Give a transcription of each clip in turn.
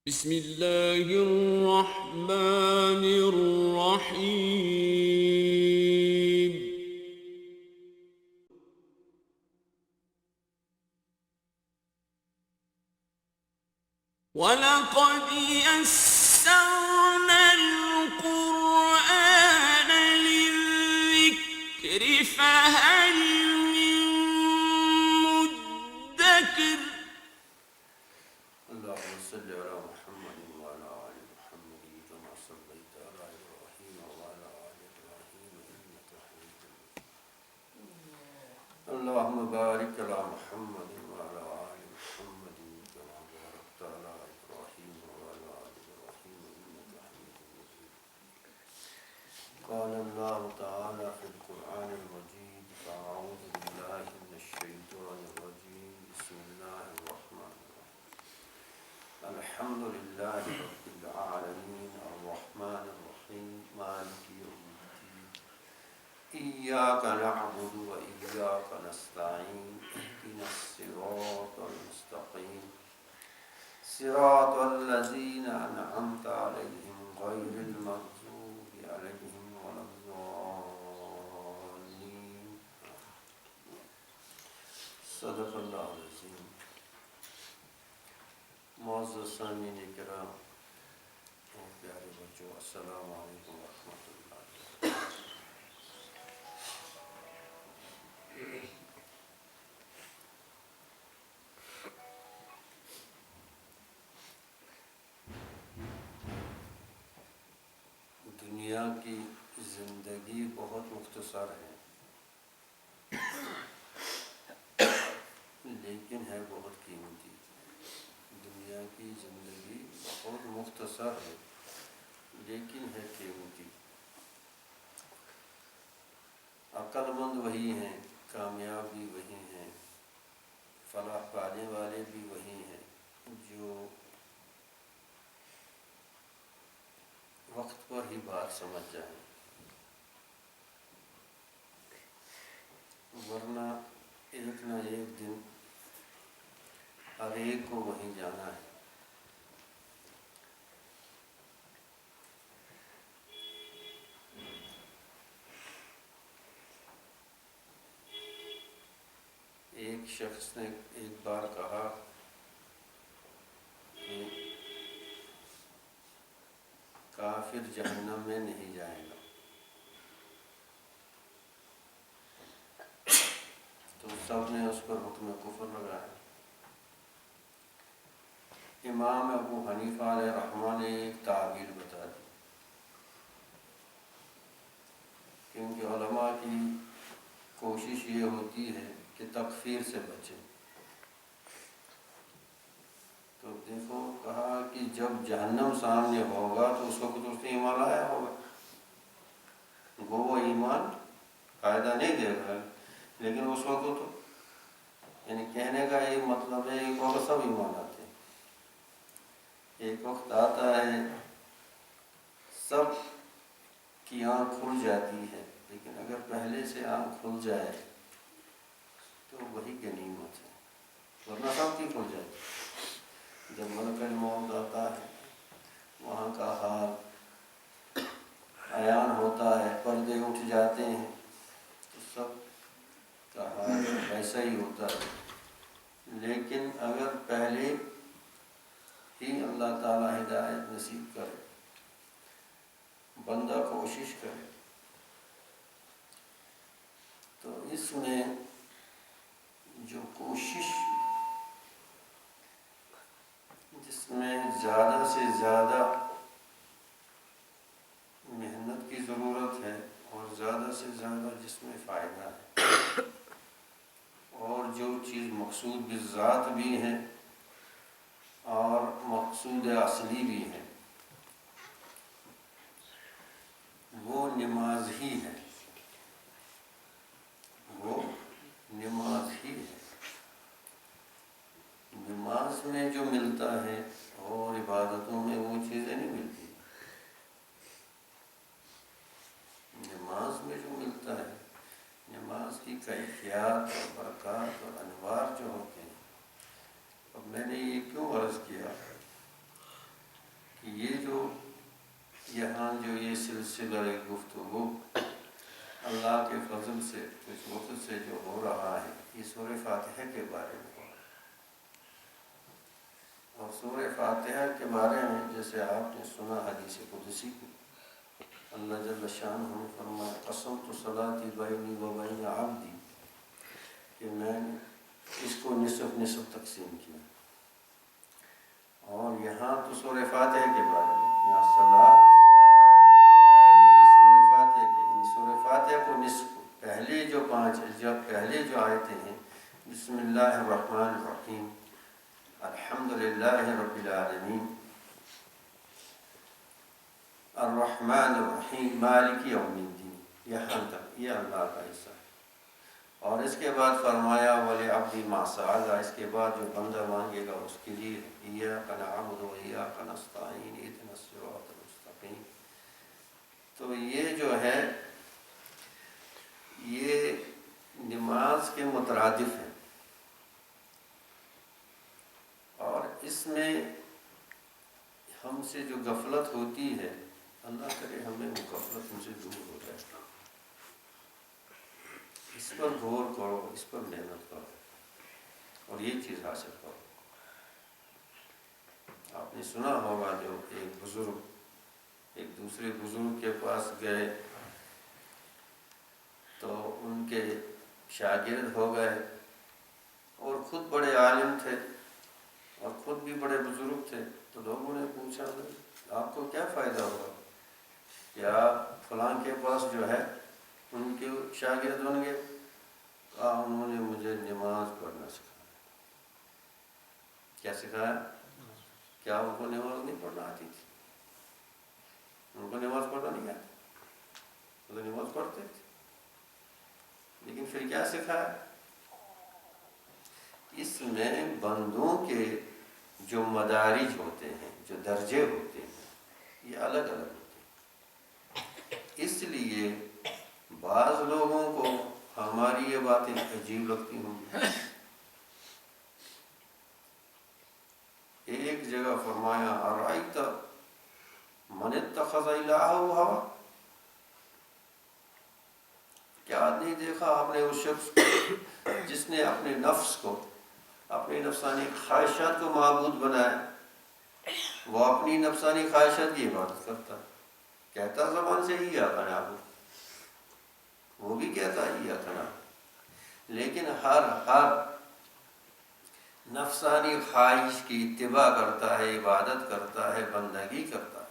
بسم الله الرحمن الرحيم. ولقد يسرنا القرآن للذكر فهل من مدكر. اللهم صل على محمد وعلى آل محمد كما صليت على إبراهيم وعلى آل إبراهيم إنك حميد مجيد. اللهم بارك على محمد وعلى آل محمد كما باركت على إبراهيم وعلى آل إبراهيم إنك حميد مجيد. قال الله تعالى في القرآن المجيد: فأعوذ بالله من الشيطان الرجيم. بسم الله الرحمن الرحيم. الحمد لله رب العالمين الرحمن الرحيم مالك يوم الدين إياك نعبد وإياك نستعين اهدنا الصراط المستقيم صراط الذين أنعمت عليهم غير المغضوب عليهم ولا الضالين. صدق اللہ العظیم. معزز سامعین کرام اور پیارے بچوں، السلام علیکم ورحمۃ اللہ. دنیا کی زندگی بہت مختصر ہے، لیکن ہے بہت قیمتی. دنیا کی زندگی بہت مختصر ہے لیکن ہے قیمتی. عقل مند وہی ہیں، کامیاب بھی وہی ہیں، فلاح پانے والے بھی وہی ہیں جو وقت پر ہی بات سمجھ جائیں، ورنہ ایک نہ ایک دن ہر ایک کو وہیں جانا ہے. ایک شخص نے ایک بار کہا کہ کافر جہنم میں نہیں جائے گا، تو سب نے اس پر حکم کفر لگایا. امام ابو حنیفہ علیہ رحمہ نے ایک تعویل بتا دی، کیونکہ علماء کی کوشش یہ ہوتی ہے کہ تکفیر سے بچیں. تو دیکھو، کہا کہ جب جہنم سامنے ہوگا تو اس وقت اس نے ایمان لایا ہوگا، گو وہ ایمان فائدہ نہیں دے گا، لیکن اس وقت تو یعنی کہنے کا یہ مطلب ہے ایک وقت سب ایمان آتے ہیں. ایک وقت آتا ہے سب کی آنکھ کھل جاتی ہے، لیکن اگر پہلے سے آنکھ کھل جائے تو وہی غنیمت ہے، ورنہ سب کی کھل جاتی ہے. جب ملک الموت آتا ہے وہاں کا حال عیان ہوتا ہے، پردے اٹھ جاتے ہیں، تو سب کا حال ایسا ہی ہوتا ہے. لیکن اگر پہلے ہی اللہ تعالیٰ ہدایت نصیب کرے، بندہ کوشش کرے، تو اس میں جو کوشش جس میں زیادہ سے زیادہ محنت کی ضرورت ہے اور زیادہ سے زیادہ جس میں فائدہ ہے، اور جو چیز مقصود بالذات بھی ہے اور مقصود اصلی بھی ہے، وہ نماز ہی ہے. وہ نماز ہی ہے. نماز میں جو ملتا ہے اور عبادتوں میں وہ چیزیں نہیں ملتی. نماز میں جو ملتا ہے، نماز کی کیفیات اور برکات اور انوار جو ہوتے ہیں. اب میں نے یہ کیوں عرض کیا سلسلہ گفتگو اللہ کے فضل سے کچھ وقت سے جو ہو رہا ہے یہ سورہ فاتحہ کے بارے میں ہو رہا ہے۔ اور سورہ فاتحہ کے بارے میں جیسے آپ نے سنا حدیث قدسی کی، اللہ جل شانہ نے فرمایا قسمت صلاتی بینی و بین عبدی، کہ میں نے اس کو نصف نصف تقسیم کیا۔ اور یہاں تو سورہ فاتحہ کے بارے میں، یہاں صلاۃ سورہ فاتحہ کے، یعنی سورہ فاتحہ کو نصف، پہلے جو پہلے جو آیتیں ہیں، بسم اللہ الرحمن الرحیم، الحمد للہ رب العالمین، الرحمن الرحیم، مالک یوم الدین، یہاں تک یہ اللہ کا حصہ ہے۔ اور اس کے بعد فرمایا وَلِعَبْدِ مَا سَأَلَ، اس کے بعد جو بندہ مانگے گا اس کے لیے إِيَّاكَ نَعْبُدُ وَإِيَّاكَ نَسْتَعِينُ اهْدِنَا الصِّرَاطَ الْمُسْتَقِيمَ۔ تو یہ جو ہے یہ نماز کے مترادف ہے، اور اس میں ہم سے جو غفلت ہوتی ہے، اللہ کرے ہمیں وہ غفلت ہم سے دور ہو جائے۔ اس پر غور کرو، اس پر محنت کرو اور یہ چیز حاصل کرو۔ آپ نے سنا ہوگا جو ایک بزرگ ایک دوسرے بزرگ کے پاس گئے تو ان کے شاگرد ہو گئے، اور خود بڑے عالم تھے اور خود بھی بڑے بزرگ تھے، تو لوگوں نے پوچھا آپ کو کیا فائدہ ہوگا کہ آپ فلاں کے پاس جو ہے ان کے شاگرد بن گئے؟ انہوں نے مجھے نماز پڑھنا سکھایا۔ کیا سکھایا؟ کیا ان کو نماز نہیں پڑھنا آتی تھی؟ ان کو نماز پڑھنا نہیں آتی، وہ تو نماز پڑھتے تھے، لیکن پھر کیا سکھایا؟ اس میں بندوں کے جو مدارج ہوتے ہیں، جو درجے ہوتے ہیں، یہ الگ الگ ہوتے ہیں۔ اس لیے بعض لوگوں کو ہماری یہ باتیں عجیب لگتی ہوں۔ ایک جگہ فرمایا ارأیت من اتخذ الہہ ہوا، کیا نہیں دیکھا آپ نے اس شخص کو جس نے اپنے نفس کو، اپنی نفسانی خواہشات کو معبود بنایا؟ وہ اپنی نفسانی خواہشات کی عبادت کرتا، کہتا زبان سے ایاک نعبد، وہ بھی کہتا ایاک نعبد، لیکن ہر نفسانی خواہش کی اتباع کرتا ہے، عبادت کرتا ہے، بندگی کرتا ہے۔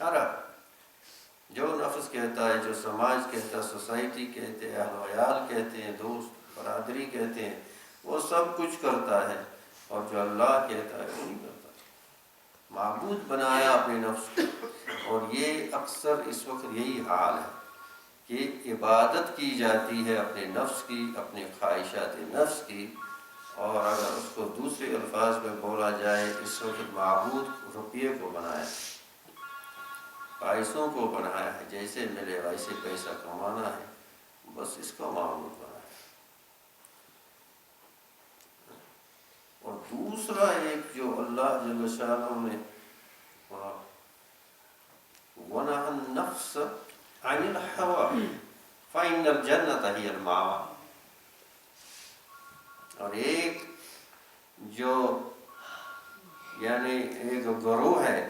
ہر جو نفس کہتا ہے، جو سماج کہتا ہے، سوسائٹی کہتے ہیں، اہل و عیال کہتے ہیں، دوست برادری کہتے ہیں، وہ سب کچھ کرتا ہے، اور جو اللہ کہتا ہے وہ نہیں کرتا۔ معبود بنایا اپنے نفس کو، اور یہ اکثر اس وقت یہی حال ہے کہ عبادت کی جاتی ہے اپنے نفس کی، اپنے خواہشات نفس کی، اور اگر اس کو دوسرے الفاظ میں بولا جائے، اس وقت معبود روپیے کو بنایا ہے، پیسوں کو بنایا ہے، جیسے ملے ویسے پیسہ کمانا ہے، بس اس کا معبود بنایا ہے۔ اور دوسرا ایک جو اللہ جل شانہ نے وَنَهَى النَّفْسَ عَنِ الْهَوَىٰ فَإِنَّ الْجَنَّةَ هِيَ الْمَأْوَىٰ، اور ایک جو یعنی ایک گروہ ہے،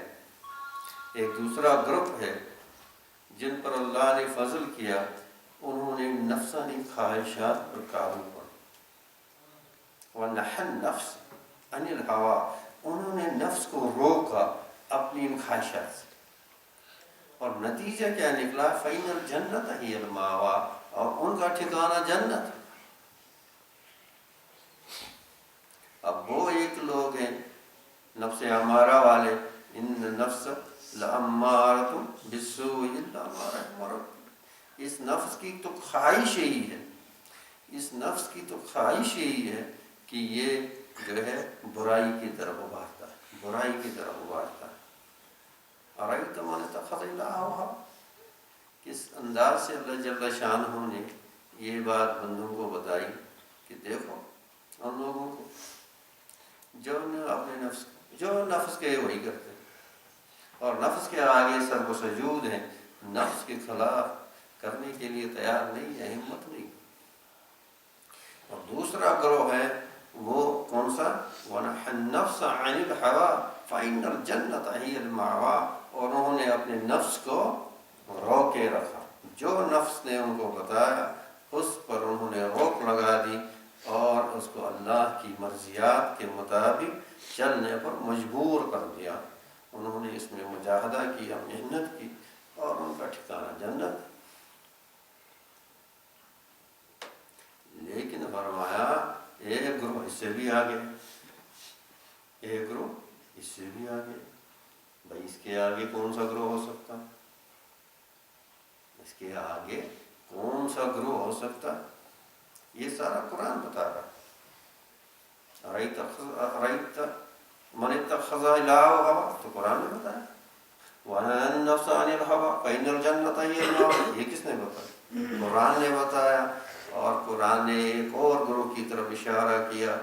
ایک دوسرا گروپ ہے جن پر اللہ نے فضل کیا، انہوں نے نفسانی خواہشات پر قابو پایا۔ وَنَهَى النَّفْسَ عَنِ الْهَوَىٰ، انہوں نے نفس کو روکا اپنی ان خواہشات سے، اور نتیجہ کیا نکلا؟ فَإِنَّ الْجَنَّةَ هِيَ الْمَأْوَىٰ، اور ان کا ٹھکانہ جنت۔ اب وہ ایک لوگ ہیں نفس امارہ والے، ان نفس لَأَمَّارَةٌ بِالسُّوءِ إِلَّا مَا رَحِمَ رَبِّي، اس نفس کی تو خواہش یہی ہے، اس نفس کی تو خواہش یہی ہے کہ یہ جو ہے برائی کی طرف ابھارتا ہے، برائی کی طرف ابھارتا ہے۔ أَرَأَيْتَ مَنِ اتَّخَذَ إِلَٰهَهُ هَوَىٰ، کس انداز سے اللہ جل شانہ نے یہ بات بندوں کو بتائی کہ دیکھو ان لوگوں کو جو اپنے نفس، جو نفس کے وہی کرتے ہیں، اور نفس کے آگے سر و سجود ہیں، نفس کے خلاف کرنے کے لیے تیار نہیں ہے، ہمت نہیں۔ اور دوسرا گروہ ہے وہ کون سا؟ وَنَحَى النَّفْسَ عَنِ الْهَوَىٰ فَإِنَّ الْجَنَّةَ هِيَ الْمَأْوَىٰ، اور انہوں نے اپنے نفس کو روکے رکھا، جو نفس نے ان کو بتایا اس پر انہوں نے روک لگا دی اور اس کو اللہ کی مرضیات کے مطابق چلنے پر مجبور کر دیا۔ انہوں نے اس میں مجاہدہ کیا، محنت کی، اور ان کا ٹھکانہ جنت۔ لیکن فرمایا ایک گروہ اس سے بھی آگے، ایک گروہ اس سے بھی آگے۔ بھائی اس کے آگے کون سا گروہ ہو سکتا؟ اس کے آگے کون سا گروہ ہو سکتا؟ یہ سارا قرآن بتا رہا ہے۔ ارأیت من اتخذ الہہ ہوا، تو قرآن نے بتایا۔ وَنَهَى النَّفْسَ عَنِ الْهَوَىٰ فَإِنَّ الْجَنَّةَ هِيَ الْمَأْوَىٰ، یہ کس نے بتایا؟ قرآن نے بتایا۔ اور قرآن نے ایک اور گروہ کی طرف اشارہ کیا،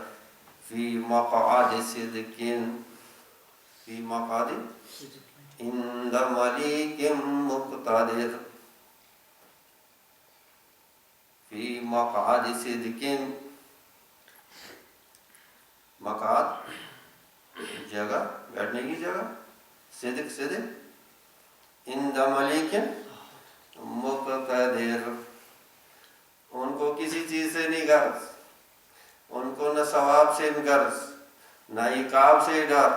فی مقعد صدق، فی مقعد عند ملیک مقتدر، فی مقعد صدق، مقعد جگہ، بیٹھنے کی جگہ، صدق صدق، عند ملیک مقتدر، ان کو کسی چیز سے نہیں غرض، ان کو نہ ثواب سے غرض، نہ عقاب سے ڈر،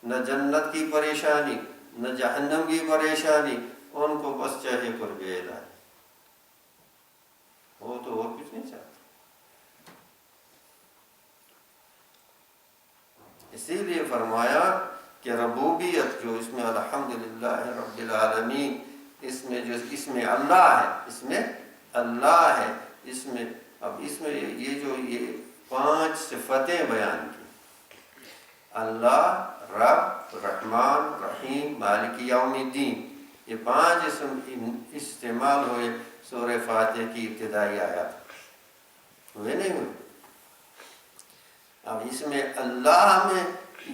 نہ جنت کی پریشانی، نہ جہنم کی پریشانی، ان کو بس چاہے قرب الہی، وہ تو اور کچھ نہیں چاہتا۔ اسی لیے فرمایا کہ ربوبیت جو اس میں الحمدللہ رب العالمین، اس میں جو اس میں اللہ ہے، اس میں اللہ ہے، اس میں اب اس میں یہ جو یہ 5 صفتیں بیان کی، اللہ، رب، رحمان، رحیم، مالک یوم الدین، یہ 5 اسم استعمال ہوئے سورہ فاتحہ کی ابتدائی آیات، ہوئے نہیں ہوئے؟ اب اس میں اللہ میں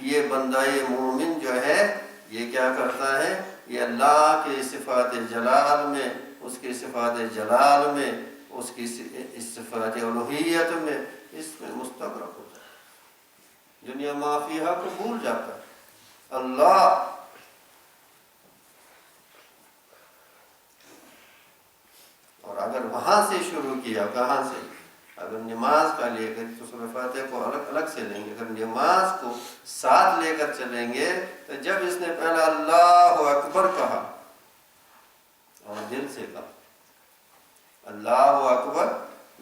یہ بندہ مومن جو ہے یہ کیا کرتا ہے؟ یہ اللہ کے صفات جلال میں، اس کی صفات جلال میں، اس کی صفات الوہیت میں، اس میں مستغرق ہو جاتا ہے، دنیا ما فیہا کو بھول جاتا ہے۔ اللہ، اور اگر وہاں سے شروع کیا، کہاں سے؟ اگر نماز کا لے کر تو سورہ فاتحہ کو الگ سے لیں گے، اگر نماز کو ساتھ لے کر چلیں گے تو جب اس نے پہلا اللہ اکبر کہا اور دل سے کہا، اللہ اکبر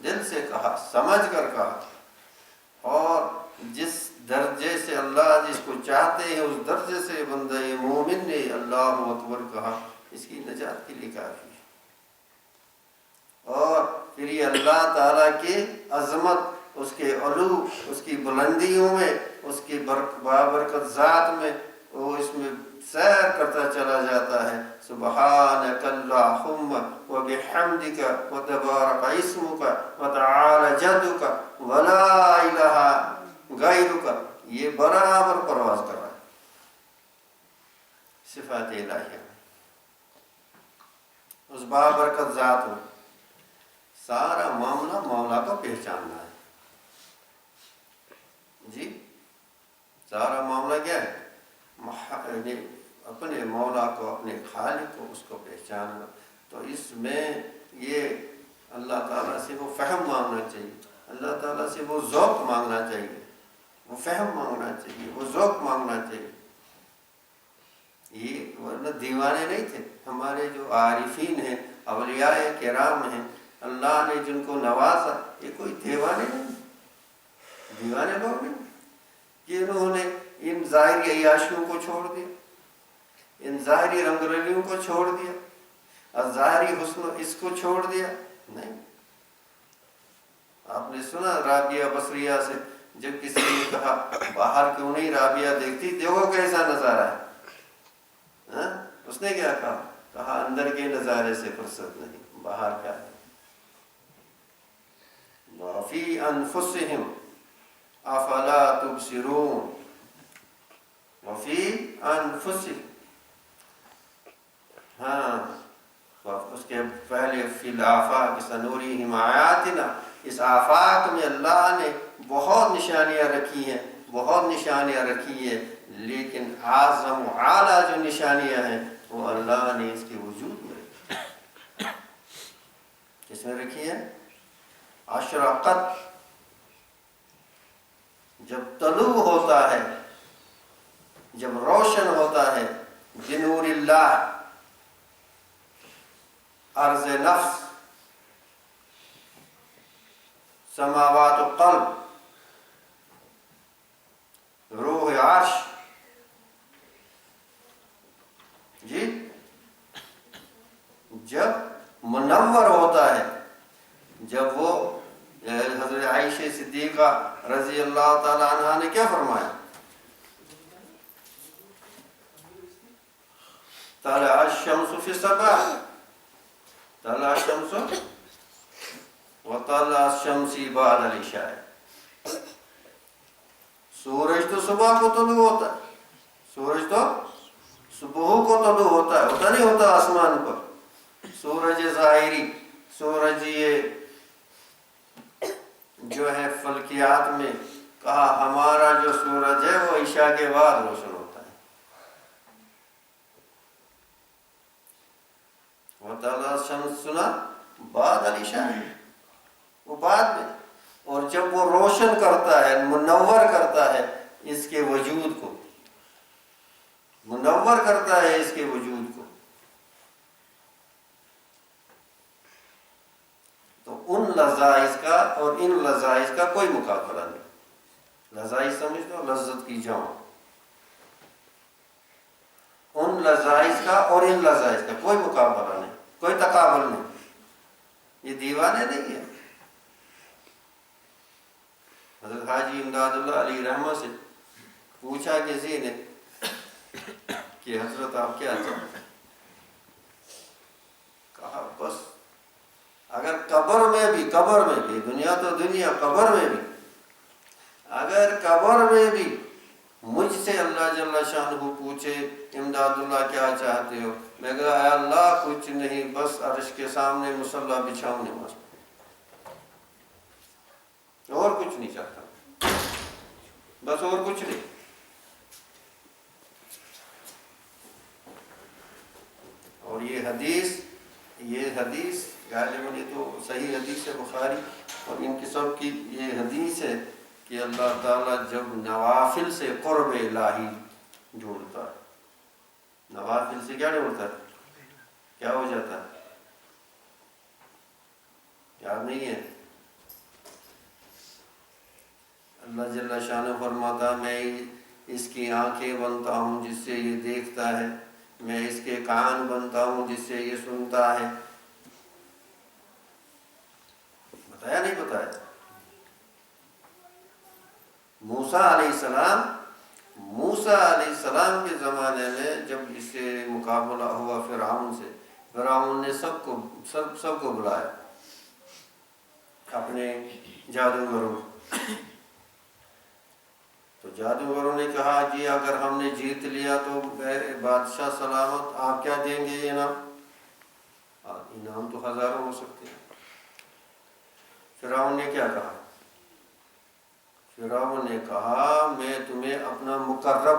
دل سے کہا، سمجھ کر کہا، اور جس درجے سے اللہ جس کو چاہتے ہیں اس درجے سے بندہ مومن نے اللہ اکبر کہا، اس کی نجات کے لیے کافی ہے۔ اور پھر یہ اللہ تعالیٰ کی عظمت، اس کے علو، اس کی بلندیوں میں، اس کی بابرکت ذات میں وہ اس میں سیر کرتا چلا جاتا ہے۔ سبحانک اللہم وبحمدک وتبارک اسمک وتعالی جدک ولا الہ غیرک، یہ برابر پرواز کر رہا ہے صفات الہیہ اس بابرکت ذات میں۔ سارا معاملہ مولا کو پہچاننا ہے، جی سارا معاملہ کیا ہے؟ اپنے مولا کو، اپنے خالق کو، اس کو پہچاننا۔ تو اس میں یہ اللہ تعالیٰ سے وہ فہم مانگنا چاہیے، اللہ تعالیٰ سے وہ ذوق مانگنا چاہیے، وہ فہم مانگنا چاہیے، وہ ذوق مانگنا چاہیے۔ یہ ورنہ دیوانے نہیں تھے ہمارے جو عارفین ہیں، اولیاء کرام ہیں، اللہ نے جن کو نوازا، یہ کوئی دیوانے نہیں، دیوانے لوگ نہیں کہ انہوں نے ان ظاہری عیاشیوں کو چھوڑ دیا، ان ظاہری رنگ رلیوں کو چھوڑ دیا، اور ظاہری حسن اس کو چھوڑ دیا، نہیں۔ آپ نے سنا رابعہ بصریہ سے جب کسی نے کہا باہر کیوں نہیں رابعہ دیکھتی، دیکھو کیسا نظارہ ہے، اس نے کیا کہا اندر کے نظارے سے فرصت نہیں، باہر کا ہے۔ وَفِي أَنفُسِهِمْ أَفَلَا تُبْصِرُونَ، وَفِي أَنفُسِهِمْ، ہاں اس کے پہلے فی الآفاق سنوریہم آیاتنا، اس آفاق میں اللہ نے بہت نشانیاں رکھی ہیں، بہت نشانیاں رکھی ہیں، لیکن اعظم و اعلیٰ جو نشانیاں ہیں وہ اللہ نے اس کے وجود میں رکھی۔ کس میں رکھی ہے؟ اشرقت، جب طلوع ہوتا ہے، جب روشن ہوتا ہے، بنور اللہ، عرض نفس، سماوات القلب، روح عرش، جی جب منور ہوتا ہے، جب وہ حضرت عائشہ صدیقہ رضی اللہ تعالی عنہ نے کیا فرمایا؟ طلع الشمس فی الصباح، طلع الشمس وطلع الشمس بعد العشاء، سورج تو صبح کو طلوع ہوتا ہے، سورج تو صبح کو طلوع ہوتا ہے، ہوتا نہیں ہوتا آسمان پر سورج ظاہری، سورج یہ جو ہے فلکیات میں کہا ہمارا جو سورج ہے وہ عشاء کے بعد روشن ہوتا ہے، وطلع الشمس سنا بعد العشاء، وہ بعد میں، اور جب وہ روشن کرتا ہے، منور کرتا ہے اس کے وجود کو، منور کرتا ہے اس کے وجود کو، تو ان لذائذ کا اور ان لذائذ کا کوئی مقابلہ نہیں۔ لذائذ سمجھ دو، لذت کی جمع، ان لذائذ کا اور ان لذائذ کا کوئی مقابلہ نہیں، کوئی تقابل نہیں، یہ دیوانے نہیں ہے۔ حضرت حاجی امداد اللہ علیہ رحمہ سے پوچھا کسی نے کہ حضرت آپ کیا چاہتے ہیں؟ کہا بس اگر قبر میں بھی دنیا تو دنیا، قبر میں بھی، اگر قبر میں بھی مجھ سے اللہ جل شانہ پوچھے امداد اللہ کیا چاہتے ہو، میں کہا اے اللہ کچھ نہیں، بس عرش کے سامنے مصلی بچھاؤں نماز، اور کچھ نہیں چاہتا، بس اور کچھ نہیں۔ اور یہ حدیث غالباً یہ تو صحیح حدیث ہے، بخاری اور ان کی سب کی یہ حدیث ہے کہ اللہ تعالیٰ جب نوافل سے قرب الہی جوڑتا ہے، نوافل سے کیا جوڑتا ہے، کیا ہو جاتا ہے، یاد نہیں ہے؟ اللہ جل شانہ فرماتا میں اس کی آنکھیں بنتا ہوں جس سے یہ دیکھتا ہے، میں اس کے کان بنتا ہوں جس سے یہ سنتا ہے، بتایا نہیں بتایا؟ موسیٰ علیہ السلام کے زمانے میں جب اس سے مقابلہ ہوا فرعون سے، فرعون نے سب کو بلایا اپنے جادوگروں، تو جادوگروں نے کہا جی اگر ہم نے جیت لیا تو بادشاہ سلامت، آپ کیا دیں گے انعام؟ انعام تو ہزاروں ہو سکتے ہیں۔ فرعون نے کیا کہا؟ فرعون نے کہا میں تمہیں اپنا مقرب